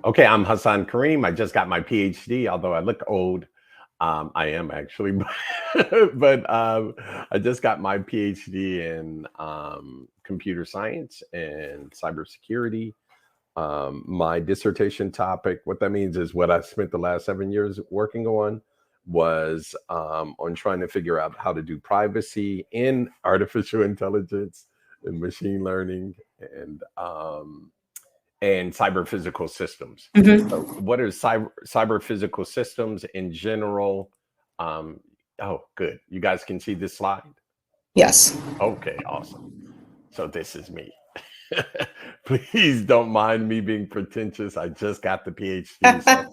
Okay, I'm Hassan Karim. I just got my PhD, although I look old. I am actually, but I just got my PhD in computer science and cybersecurity. My dissertation topic, what that means is what I spent the last 7 years working on was on trying to figure out how to do privacy in artificial intelligence and machine learning and cyber physical systems. Mhm. So what are cyber physical systems in general? Oh, good. You guys can see this slide? Yes. Okay, awesome. So this is me. Please don't mind me being pretentious. I just got the PhD. So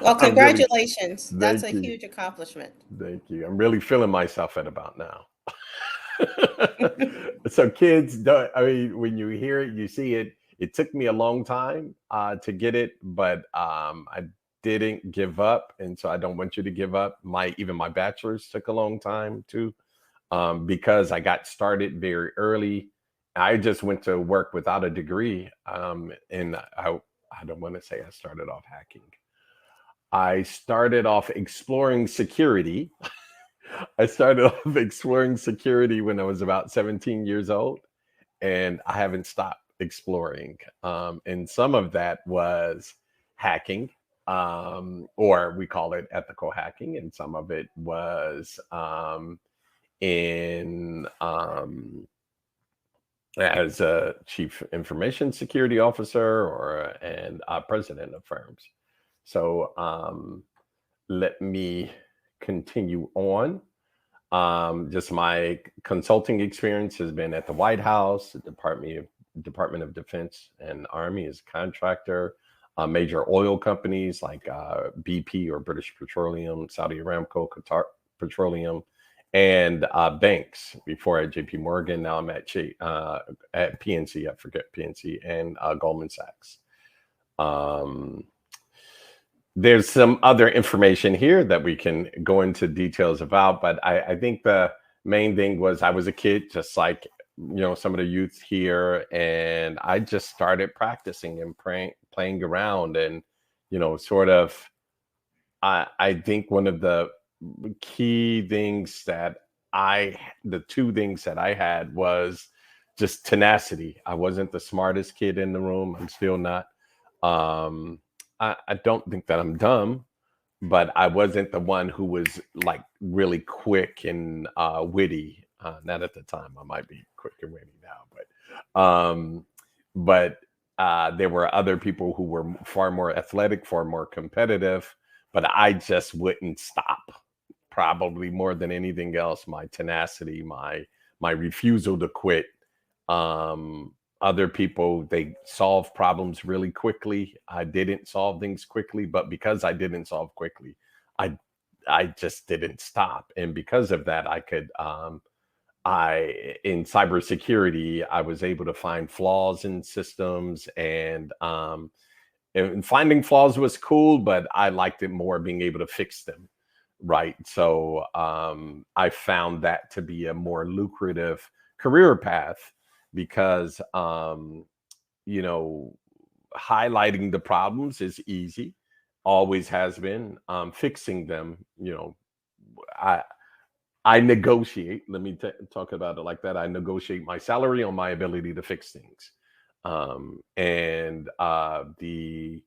Well, congratulations. That's a thank you. huge accomplishment. Thank you. I'm really feeling myself at about now. So kids, when you hear it, you see it. It took me a long time to get it, but I didn't give up, and so I don't want you to give up. Even my bachelor's took a long time too, because I got started very early. I just went to work without a degree, and I don't want to say I started off hacking. I started off exploring security. I started off exploring security when I was about 17 years old, and I haven't stopped exploring. And some of that was hacking, or we call it ethical hacking, and some of it was in as a chief information security officer and president of firms. So let me continue on. Just my consulting experience has been at the White House, the Department of Defense and Army as a contractor, major oil companies like BP or British Petroleum, Saudi Aramco, Qatar Petroleum, and banks. Before at JP Morgan, now I'm at PNC, I forget PNC, and Goldman Sachs. There's some other information here that we can go into details about, but I think the main thing was I was a kid, just like some of the youth here, and I just started practicing and playing around, and sort of. I think one of the key things the two things that I had was just tenacity. I wasn't the smartest kid in the room. I'm still not. I don't think that I'm dumb, but I wasn't the one who was like really quick and witty. Not at the time. I might be quick and witty now, but there were other people who were far more athletic, far more competitive, but I just wouldn't stop. Probably more than anything else, my tenacity, my refusal to quit. Other people, they solve problems really quickly. I didn't solve things quickly, but because I didn't solve quickly, I just didn't stop. And because of that, in cybersecurity, I was able to find flaws in systems, and finding flaws was cool, but I liked it more being able to fix them. Right. So I found that to be a more lucrative career path because, highlighting the problems is easy, always has been. Fixing them, I negotiate. Let me talk about it like that. I negotiate my salary on my ability to fix things. And the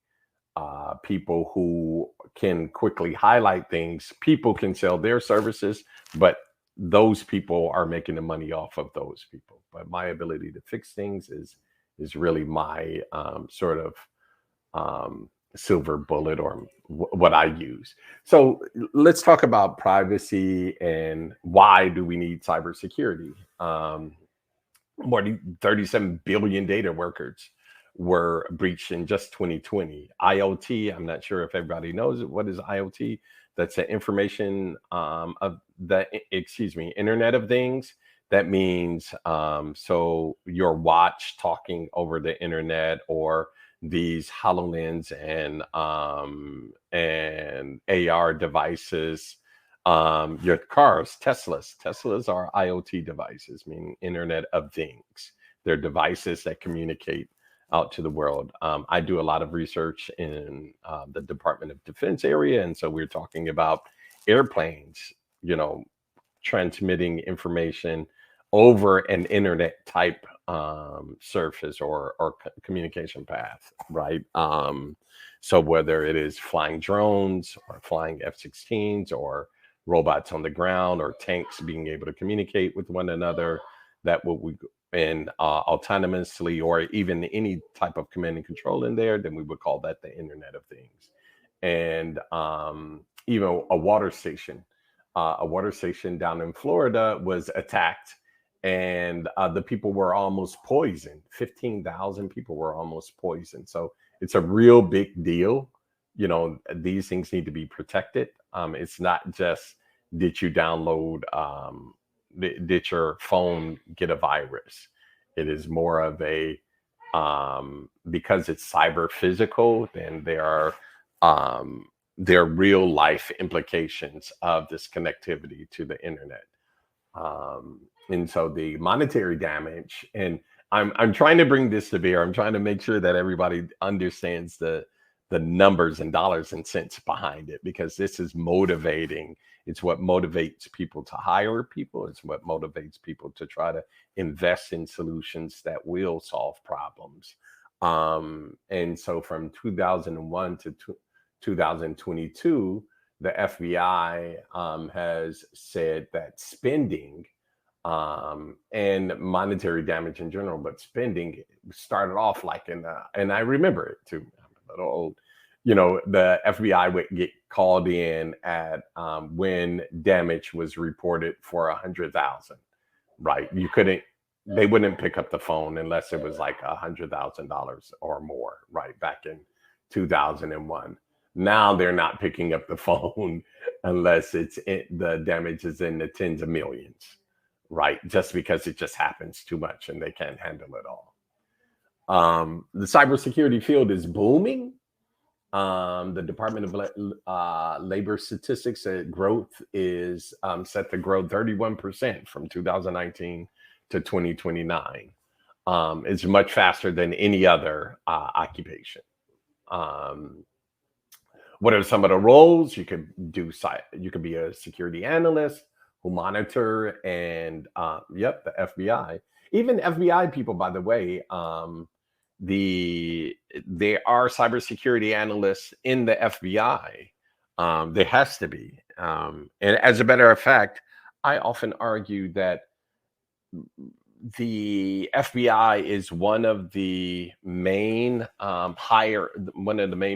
people who can quickly highlight things, people can sell their services, but those people are making the money off of those people. But my ability to fix things is really my sort of silver bullet, or what I use. So let's talk about privacy and why do we need cybersecurity? More than 37 billion data records were breached in just 2020. IoT, I'm not sure if everybody knows what is IoT. That's the information Internet of Things. That means so your watch talking over the internet, or these HoloLens and AR devices. Your cars, Teslas are IoT devices, meaning Internet of Things. They're devices that communicate out to the world. I do a lot of research in the Department of Defense area, and so we're talking about airplanes, transmitting information over an internet type surface or communication path, right? So whether it is flying drones or flying F-16s or robots on the ground or tanks being able to communicate with one another, that what we and autonomously, or even any type of command and control in there, then we would call that the Internet of Things. And even a water station down in Florida was attacked, and the people were almost poisoned. 15,000 people were almost poisoned. So it's a real big deal. These things need to be protected. It's not just did you download, did your phone get a virus? It is more of a, because it's cyber physical, then there are real life implications of this connectivity to the internet. And so the monetary damage, and I'm trying to bring this to bear. I'm trying to make sure that everybody understands the numbers and dollars and cents behind it, because this is motivating. It's what motivates people to hire people. It's what motivates people to try to invest in solutions that will solve problems. And so from 2001 to 2022, the FBI has said that spending and monetary damage in general, but spending started off like and I remember it too. I'm a little old. The FBI would get called in at when damage was reported for 100,000, right? They wouldn't pick up the phone unless it was like $100,000 or more, right? Back in 2001. Now they're not picking up the phone unless the damage is in the tens of millions, right? Just because it just happens too much and they can't handle it all. The cybersecurity field is booming. The Department of Labor Statistics said growth is set to grow 31% from 2019 to 2029. It's much faster than any other occupation. What are some of the roles you could do? You could be a security analyst who monitor the FBI. Even FBI people, by the way, there are cybersecurity analysts in the FBI. There has to be. And as a matter of fact, I often argue that the FBI is one of the main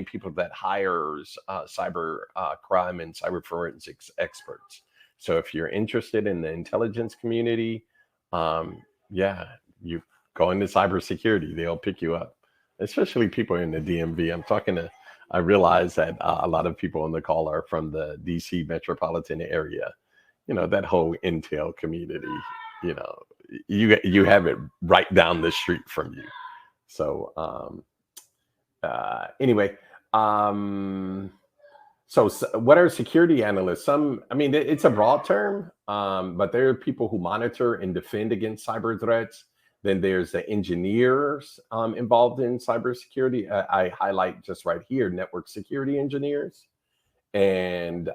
people that hires cyber crime and cyber forensics experts. So if you're interested in the intelligence community, you go into cybersecurity, they'll pick you up, especially people in the DMV. I realize that a lot of people on the call are from the DC metropolitan area. That whole intel community, you have it right down the street from you. So anyway, so what are security analysts? It's a broad term, but there are people who monitor and defend against cyber threats. Then there's the engineers involved in cybersecurity. I highlight just right here, network security engineers. And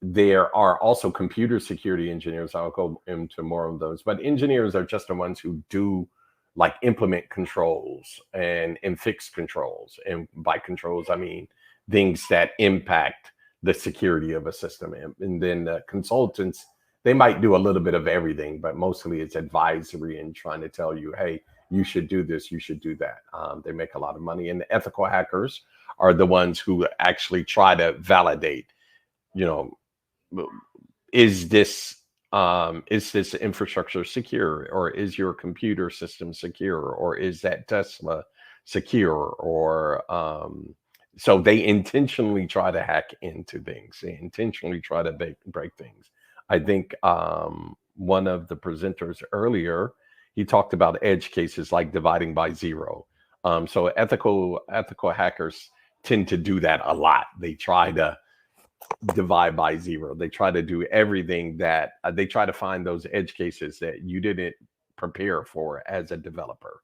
there are also computer security engineers. I'll go into more of those. But engineers are just the ones who do implement controls and fix controls. And by controls, I mean things that impact the security of a system. And then the consultants, they might do a little bit of everything, but mostly it's advisory and trying to tell you, hey, you should do this, you should do that. They make a lot of money. And the ethical hackers are the ones who actually try to validate, is this infrastructure secure, or is your computer system secure, or is that Tesla secure, or so they intentionally try to hack into things. They intentionally try to break things. I think one of the presenters earlier, he talked about edge cases like dividing by zero. So ethical hackers tend to do that a lot. They try to divide by zero. They try to do everything that they try to find those edge cases that you didn't prepare for as a developer.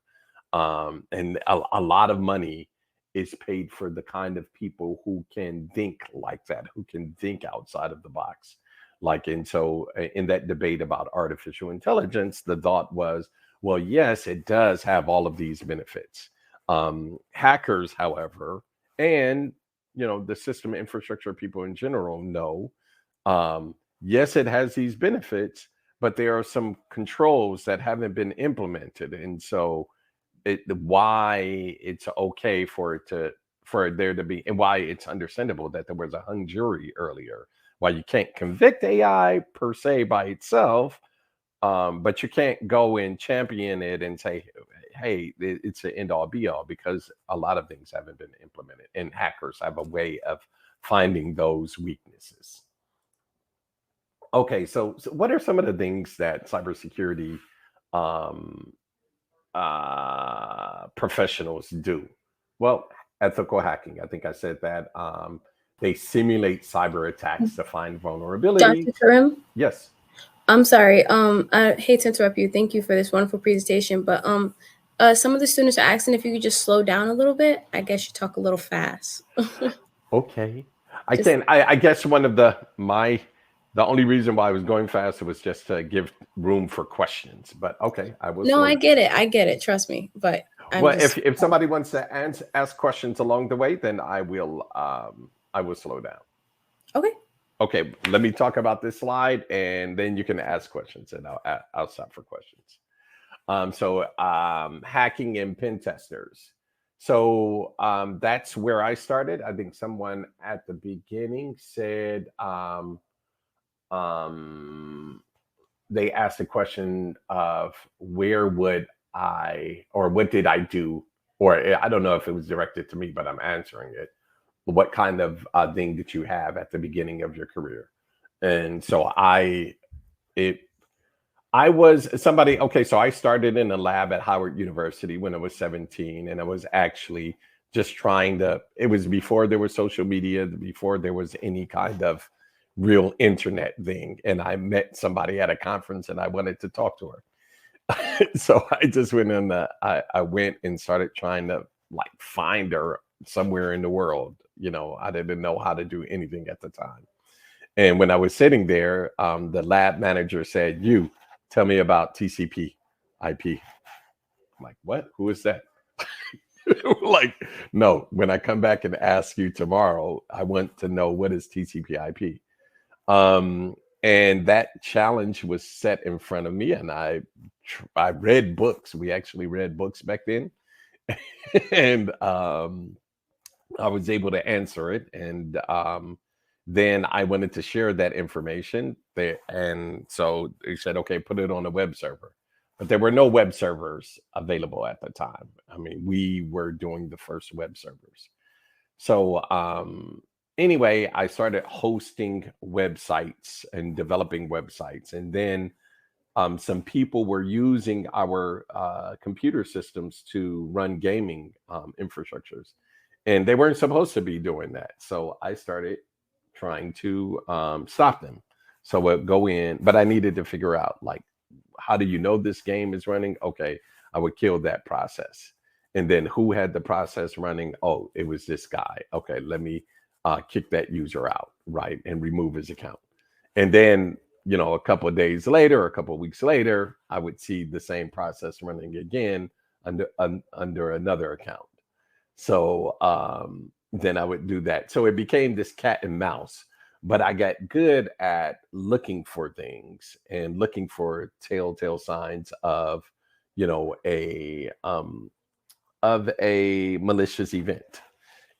And a lot of money is paid for the kind of people who can think like that, who can think outside of the box. Like, and so in that debate about artificial intelligence, the thought was, well, yes, it does have all of these benefits. Hackers, however, and the system infrastructure people in general know, yes, it has these benefits, but there are some controls that haven't been implemented, and so why it's okay for there to be, and why it's understandable that there was a hung jury earlier. Why you can't convict AI per se by itself, but you can't go and champion it and say, hey, it's an end all be all, because a lot of things haven't been implemented, and hackers have a way of finding those weaknesses. Okay, so what are some of the things that cybersecurity professionals do? Well, ethical hacking. I think I said that. They simulate cyber attacks to find vulnerabilities. Dr. Karim? Yes. I'm sorry. I hate to interrupt you. Thank you for this wonderful presentation. But some of the students are asking if you could just slow down a little bit. I guess you talk a little fast. Okay. I can. I guess one of the only reason why I was going fast was just to give room for questions. But okay, I will. No, I get it. I get it. Trust me. But if somebody wants to ask questions along the way, then I will slow down. Okay. Okay, let me talk about this slide, and then you can ask questions, and I'll stop for questions. Hacking and pen testers. So that's where I started. I think someone at the beginning said they asked a question of where would I, or what did I do, or I don't know if it was directed to me, but I'm answering it. What kind of thing did you have at the beginning of your career? And so I was somebody, okay, so I started in a lab at Howard University when I was 17, and I was actually just trying to, it was before there was social media, before there was any kind of real internet thing. And I met somebody at a conference and I wanted to talk to her. So I just went in, I went and started trying to like find her somewhere in the world. I didn't know how to do anything at the time. And when I was sitting there, the lab manager said, "You tell me about TCP IP." I'm like, "What? Who is that?" Like, no, when I come back and ask you tomorrow, I want to know what is TCP IP. And that challenge was set in front of me, and I read books. We actually read books back then. And I was able to answer it, and then I wanted to share that information there, and so they said, "Okay, put it on a web server." But there were no web servers available at the time. I mean, we were doing the first web servers. So anyway, I started hosting websites and developing websites, and then some people were using our computer systems to run gaming infrastructures. And they weren't supposed to be doing that. So I started trying to stop them. So I would go in, but I needed to figure out, like, how do you know this game is running? Okay, I would kill that process. And then who had the process running? Oh, it was this guy. Okay, let me kick that user out, right? And remove his account. And then, a couple of days later, or a couple of weeks later, I would see the same process running again under another account. So then I would do that. So it became this cat and mouse, but I got good at looking for things and looking for telltale signs of, a malicious event.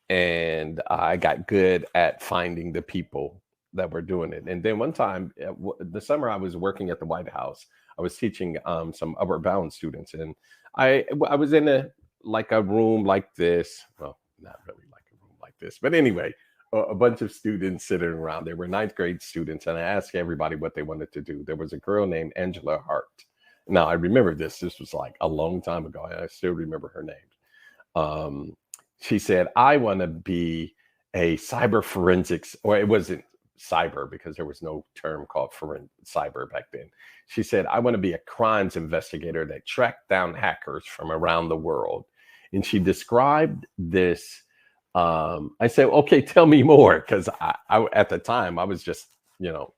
And I got good at finding the people that were doing it. And then one time, the summer I was working at the White House, I was teaching some upward bound students, and I was in a room like this. Well, not really like a room like this, but anyway, a bunch of students sitting around. They were ninth grade students, and I asked everybody what they wanted to do. There was a girl named Angela Hart. Now I remember this. This was like a long time ago, and I still remember her name. She said, "I want to be a cyber forensics," or it wasn't cyber, because there was no term called forensic cyber back then. She said, I want to be a crimes investigator that tracked down hackers from around the world. And she described this. I said, okay, tell me more. Because I at the time, I was just,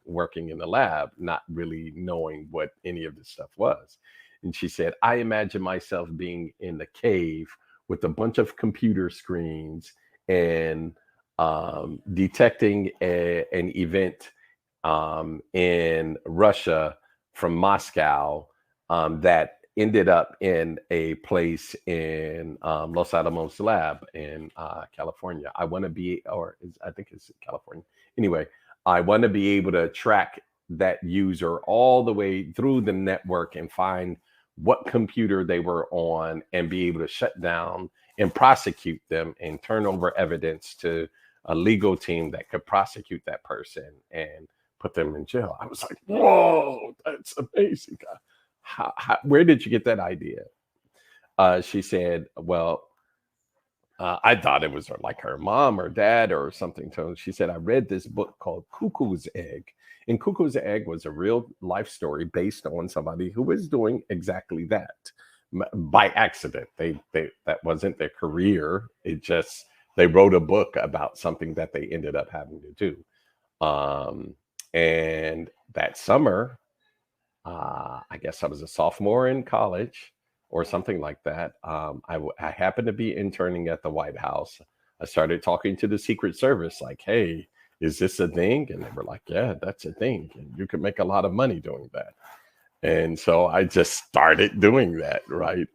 working in the lab, not really knowing what any of this stuff was. And she said, I imagine myself being in the cave with a bunch of computer screens and detecting an event in Russia from Moscow that ended up in a place in Los Alamos lab in California. I want to be, I think it's California. Anyway, I want to be able to track that user all the way through the network and find what computer they were on and be able to shut down and prosecute them and turn over evidence to a legal team that could prosecute that person and put them in jail. I was like, whoa, that's amazing. Where did you get that idea? She said, well, I thought it was like her mom or dad or something. So she said, I read this book called Cuckoo's Egg. And Cuckoo's Egg was a real life story based on somebody who was doing exactly that by accident. They that wasn't their career. It just, they wrote a book about something that they ended up having to do. And that summer, I guess I was a sophomore in college or something like that. I happened to be interning at the White House. I started talking to the Secret Service, like, hey, is this a thing? And they were like, yeah, that's a thing. And you could make a lot of money doing that. And so I just started doing that, right?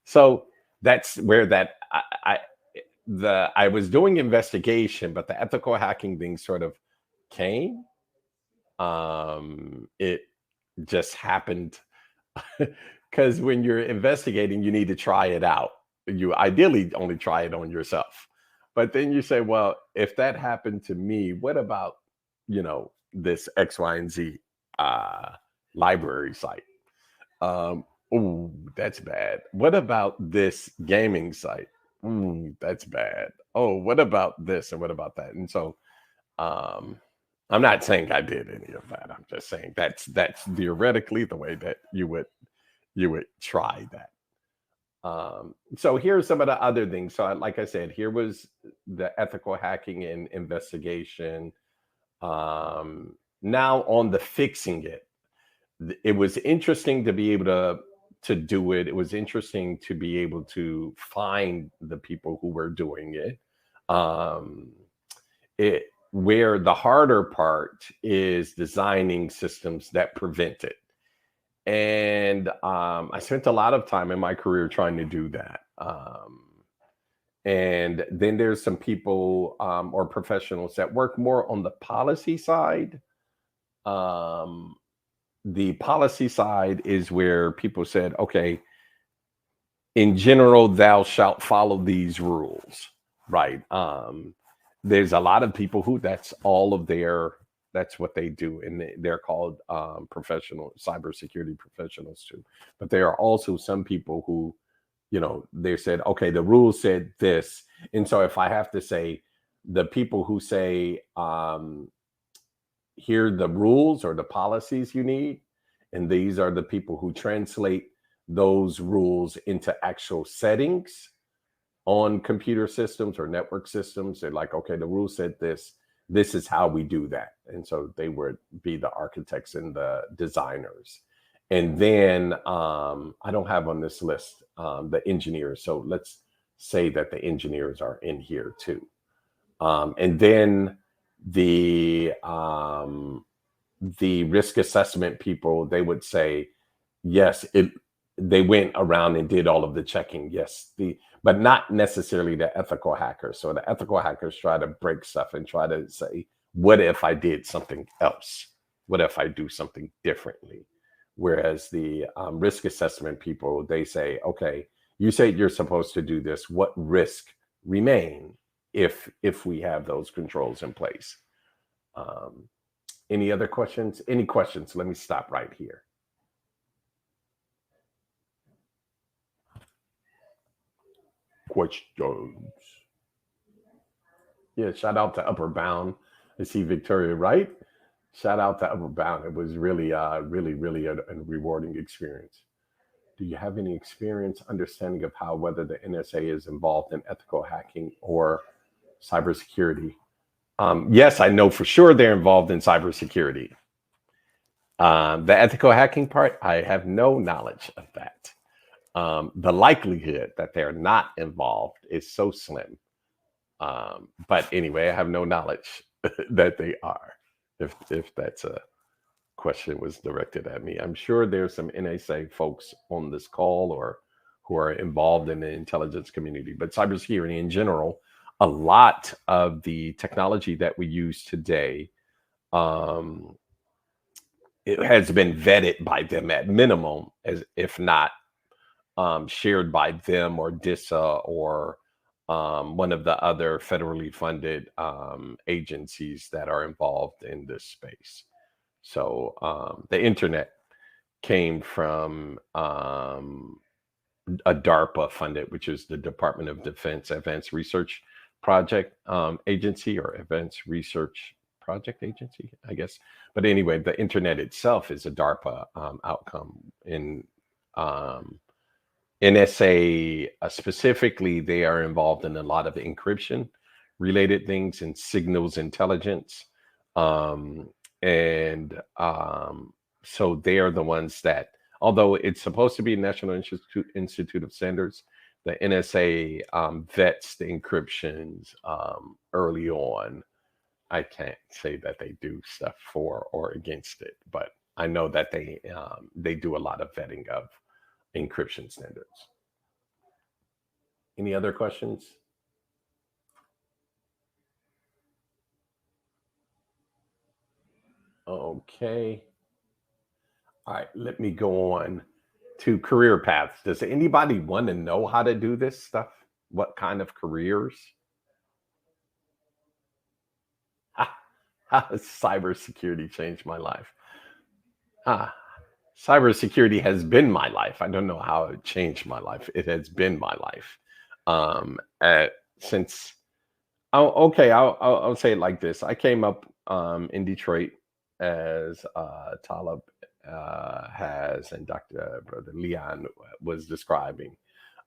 So that's where I was doing investigation, but the ethical hacking thing sort of came. It just happened because when you're investigating, you need to try it out. You ideally only try it on yourself. But then you say, well, if that happened to me, what about, this X, Y, and Z library site? Oh, that's bad. What about this gaming site? That's bad. Oh, what about this and what about that? And so I'm not saying I did any of that. I'm just saying that's theoretically the way that you would try that. So here's some of the other things. So like I said, here was the ethical hacking and investigation. Now on the fixing it, it was interesting to be able to do it. It was interesting to be able to find the people who were doing it. Where the harder part is designing systems that prevent it. And I spent a lot of time in my career trying to do that. And then there's some people or professionals that work more on the policy side. The policy side is where people said, okay, in general, thou shalt follow these rules, right? There's a lot of people who that's what they do. And they're called professional cybersecurity professionals too. But there are also some people who, they said, okay, the rule said this. And so if I have to say the people who say, here are the rules or the policies you need, and these are the people who translate those rules into actual settings on computer systems or network systems. They're like, okay, the rule said this is how we do that. And so they would be the architects and the designers. And then I don't have on this list the engineers. So let's say that the engineers are in here too. And then the risk assessment people, they would say, yes, they went around and did all of the checking. Yes, but not necessarily the ethical hackers. So the ethical hackers try to break stuff and try to say, what if I did something else? What if I do something differently? Whereas the risk assessment people, they say, okay, you say you're supposed to do this. What risk remain if we have those controls in place? Any other questions? Any questions? Let me stop right here. Questions? Yeah, shout out to Upper Bound. I see Victoria Wright. Shout out to Upward Bound. It was really, really a rewarding experience. Do you have any experience understanding of how whether the NSA is involved in ethical hacking or cybersecurity? Yes, I know for sure they're involved in cybersecurity. The ethical hacking part, I have no knowledge of that. The likelihood that they're not involved is so slim. But anyway, I have no knowledge that they are. If that's a question was directed at me, I'm sure there's some NSA folks on this call or who are involved in the intelligence community. But cybersecurity in general, a lot of the technology that we use today, it has been vetted by them at minimum, as if not shared by them or DISA or one of the other federally funded agencies that are involved in this space. So the internet came from a DARPA funded, which is the Department of Defense Advanced Research Project Agency, or Advanced Research Project Agency, I guess. But anyway, the internet itself is a DARPA outcome. In NSA specifically, they are involved in a lot of encryption related things and signals intelligence. So they are the ones that, although it's supposed to be National Institute of Standards, the NSA vets the encryptions early on. I can't say that they do stuff for or against it, but I know that they do a lot of vetting of encryption standards. Any other questions? Okay. All right, let me go on to career paths. Does anybody want to know how to do this stuff? What kind of careers? How has cybersecurity changed my life? Cybersecurity has been my life. I don't know how it changed my life. It has been my life. Since, I'll say it like this. I came up in Detroit, as Talib has and Dr. Brother Leon was describing.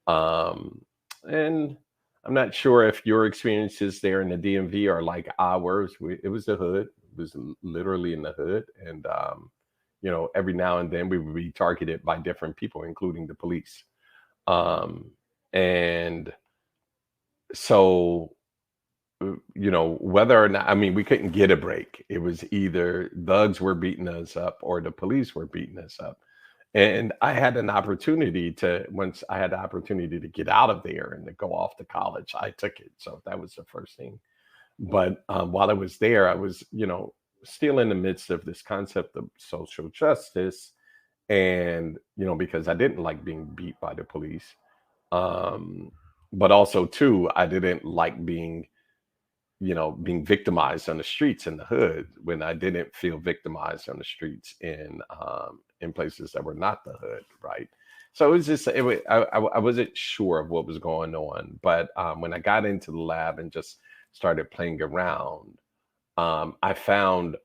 And I'm not sure if your experiences there in the DMV are like ours. It was the hood. It was literally in the hood. And, every now and then we would be targeted by different people, including the police. And so, whether or not, we couldn't get a break. It was either thugs were beating us up or the police were beating us up. And once I had the opportunity to get out of there and to go off to college, I took it. So that was the first thing. But while I was there, I was, still in the midst of this concept of social justice. And, because I didn't like being beat by the police. But also too, I didn't like being victimized on the streets in the hood when I didn't feel victimized on the streets in places that were not the hood, right? So it was just, I wasn't sure of what was going on. But when I got into the lab and just started playing around, I found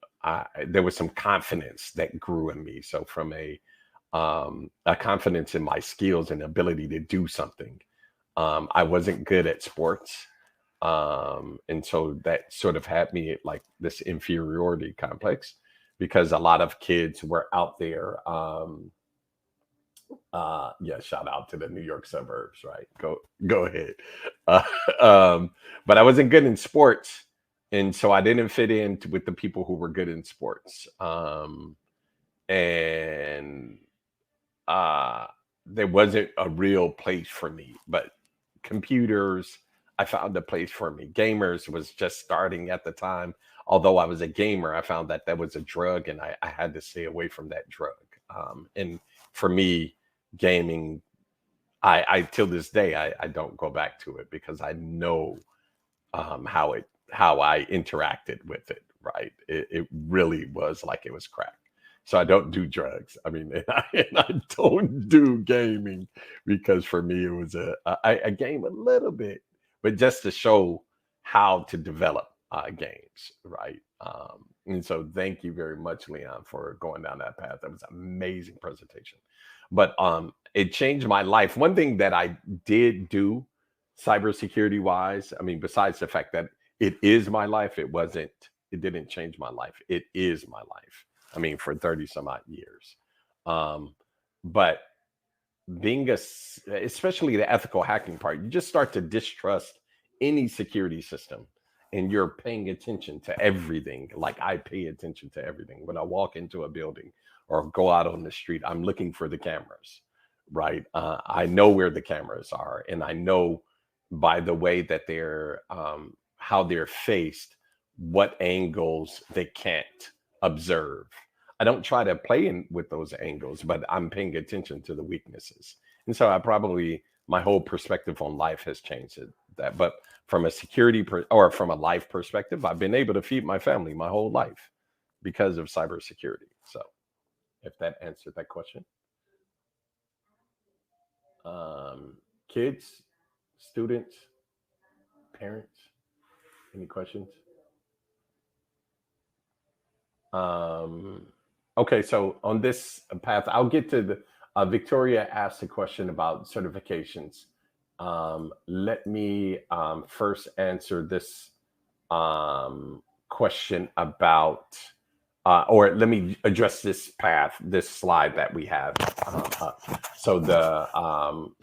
there was some confidence that grew in me. So from a confidence in my skills and ability to do something. I wasn't good at sports. And so that sort of had me like this inferiority complex, because a lot of kids were out there. Shout out to the New York suburbs, right? Go ahead. But I wasn't good in sports. And so I didn't fit in with the people who were good in sports. And there wasn't a real place for me, but computers, I found a place for me. Gamers was just starting at the time. Although I was a gamer, I found that was a drug, and I had to stay away from that drug. And for me, gaming, I till this day, I don't go back to it, because I know how I interacted with it, right? It really was like it was crack. So I don't do drugs. And I don't do gaming, because for me, it was I game a little bit, but just to show how to develop games, right? And so thank you very much, Leon, for going down that path. That was an amazing presentation. But it changed my life. One thing that I did do cybersecurity wise, I mean, besides the fact that it is my life, it didn't change my life. It is my life. I mean, for 30 some odd years. But being especially the ethical hacking part, you just start to distrust any security system, and you're paying attention to everything. Like I pay attention to everything. When I walk into a building or go out on the street, I'm looking for the cameras, right? I know where the cameras are, and I know by the way that they're, how they're faced, what angles they can't observe. I don't try to play in with those angles, but I'm paying attention to the weaknesses. And so my whole perspective on life has changed that. But from a security or from a life perspective, I've been able to feed my family my whole life because of cybersecurity. So if that answered that question. Kids, students, parents, any questions? Okay, so on this path, I'll get to the Victoria asked a question about certifications. Let me first answer this question about, or let me address this path, this slide that we have. So the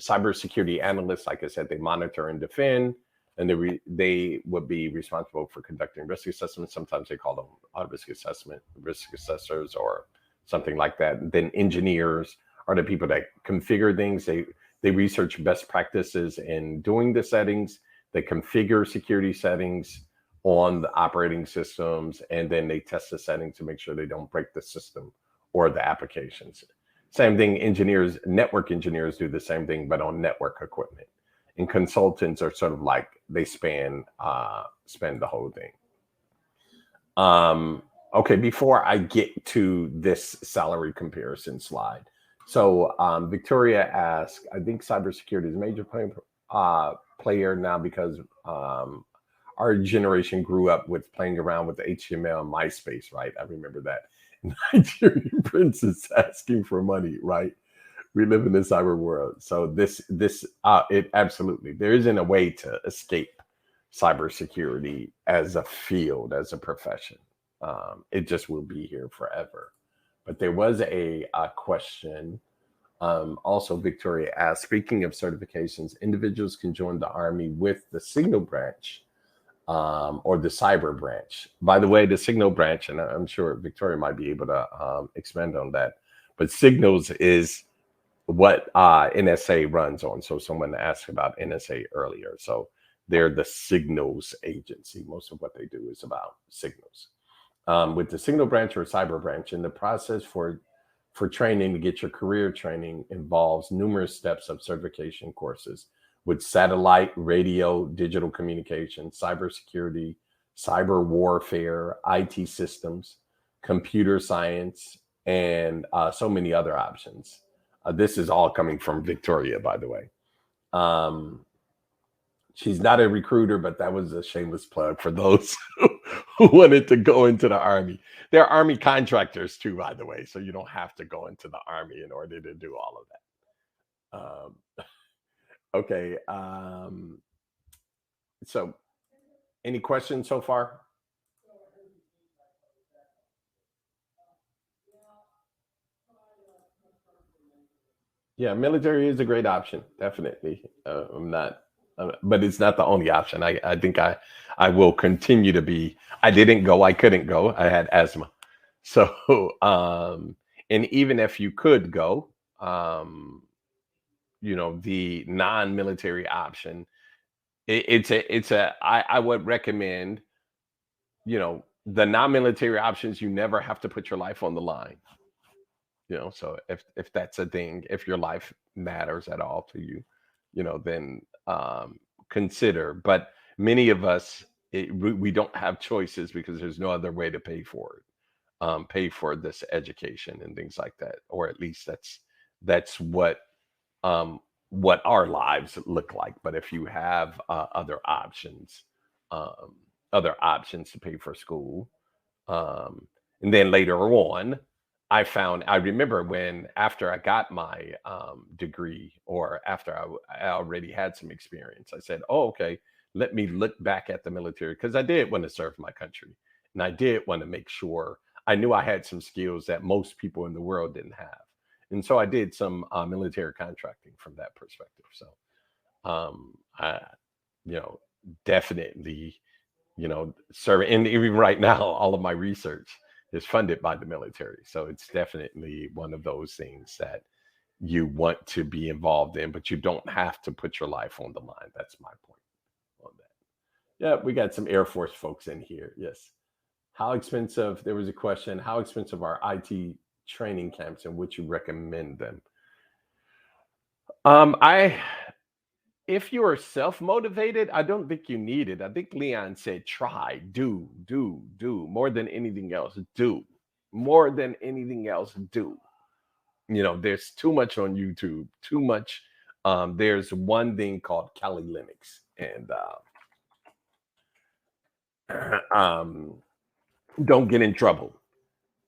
cybersecurity analysts, like I said, they monitor and defend, and they would be responsible for conducting risk assessments. Sometimes they call them risk assessors or something like that. And then engineers are the people that configure things. They research best practices in doing the settings. They configure security settings on the operating systems, and then they test the settings to make sure they don't break the system or the applications. Same thing, engineers, network engineers do the same thing, but on network equipment. And consultants are sort of like, they span the whole thing. Okay, before I get to this salary comparison slide. So Victoria asked, I think cybersecurity is a major player now because our generation grew up with playing around with HTML and MySpace, right? I remember that. Nigerian princess asking for money, right? We live in the cyber world. So it absolutely, there isn't a way to escape cybersecurity as a field, as a profession. It just will be here forever. But there was a question. Also, Victoria asked, speaking of certifications, individuals can join the Army with the Signal branch or the cyber branch. By the way, the Signal branch, and I'm sure Victoria might be able to expand on that, but Signals is what NSA runs on. So someone asked about NSA earlier. So they're the signals agency. Most of what they do is about signals. With the Signal branch or cyber branch, and the process for training to get your career training involves numerous steps of certification courses with satellite, radio, digital communication, cybersecurity, cyber warfare, IT systems, computer science, and so many other options. This is all coming from Victoria, by the way. She's not a recruiter, but that was a shameless plug for those who wanted to go into the Army. They're Army contractors too, by the way, so you don't have to go into the Army in order to do all of that. Okay. So any questions so far? Yeah, military is a great option, definitely. But it's not the only option. I think I will continue to be. I didn't go. I couldn't go. I had asthma. So, and even if you could go, the non-military option, I would recommend, the non-military options, you never have to put your life on the line. So if that's a thing, if your life matters at all to you, then consider. But many of us, we don't have choices because there's no other way to pay for it, pay for this education and things like that, or at least that's what our lives look like. But if you have other options to pay for school, And then later on, I remember when after I got my degree, or after I already had some experience, I said, oh, okay, let me look back at the military, because I did want to serve my country. And I did want to make sure I knew I had some skills that most people in the world didn't have. And so I did some military contracting from that perspective. So, I, definitely, serving. And even right now, all of my research is funded by the military. So it's definitely one of those things that you want to be involved in, but you don't have to put your life on the line. That's my point on that. Yeah, we got some Air Force folks in here. Yes. How expensive? There was a question. How expensive are IT training camps, and would you recommend them? If you are self-motivated, I don't think you need it. I think Leon said, try, do more than anything else. Do more than anything else. Do. There's too much on YouTube, too much. There's one thing called Kali Linux, and don't get in trouble,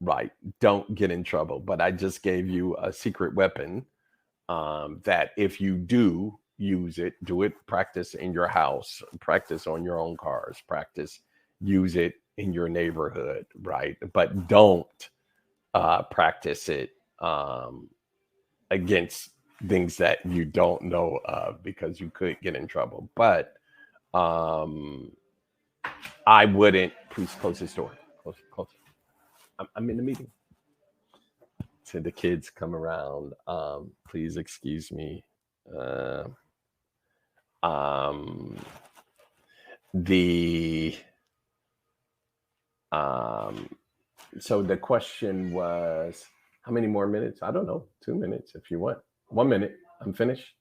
right? Don't get in trouble. But I just gave you a secret weapon that if you do use it, do it, practice in your house, practice on your own cars, use it in your neighborhood, right? But don't practice it against things that you don't know of, because you could get in trouble. But I wouldn't. Please close this door. Close. I'm in the meeting. So the kids come around. Please excuse me. So the question was, how many more minutes? I don't know. 2 minutes if you want. 1 minute. I'm finished.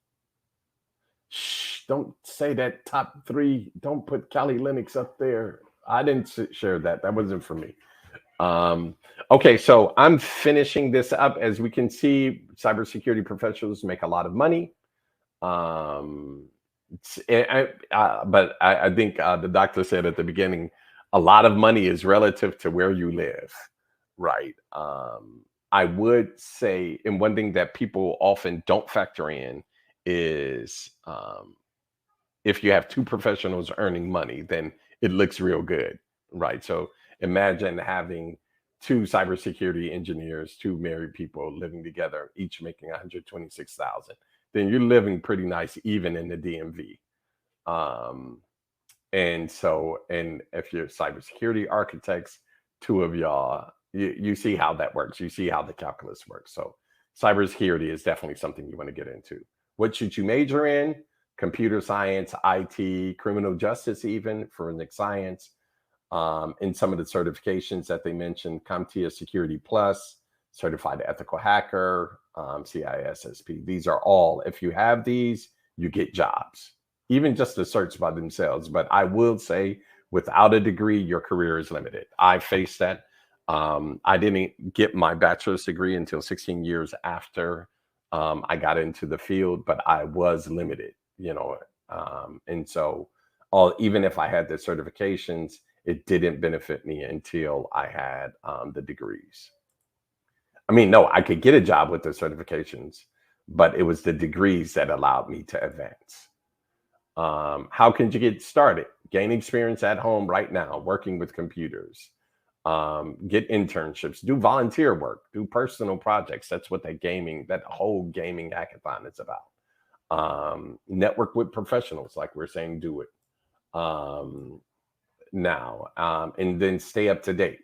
Shh, don't say that top 3. Don't put Kali Linux up there. I didn't share that. That wasn't for me. Okay, so I'm finishing this up. As we can see, cybersecurity professionals make a lot of money. But I think the doctor said at the beginning, a lot of money is relative to where you live, right? I would say, and one thing that people often don't factor in is if you have 2 professionals earning money, then it looks real good, right? So imagine having 2 cybersecurity engineers, 2 married people living together, each making $126,000. Then you're living pretty nice, even in the DMV. And if you're cybersecurity architects, 2 of y'all, you see how that works. You see how the calculus works. So cybersecurity is definitely something you want to get into. What should you major in? Computer science, IT, criminal justice, even forensic science. In some of the certifications that they mentioned, CompTIA Security Plus, Certified Ethical Hacker, CISSP. These are all, if you have these, you get jobs, even just the certs by themselves. But I will say, without a degree, your career is limited. I faced that. I didn't get my bachelor's degree until 16 years after I got into the field, but I was limited, and so even if I had the certifications, it didn't benefit me until I had the degrees. I mean, no, I could get a job with the certifications, but it was the degrees that allowed me to advance. How can you get started? Gain experience at home right now, working with computers. Get internships, do volunteer work, do personal projects. That's what that whole gaming hackathon is about. Network with professionals, like we're saying, do it now, and then stay up to date.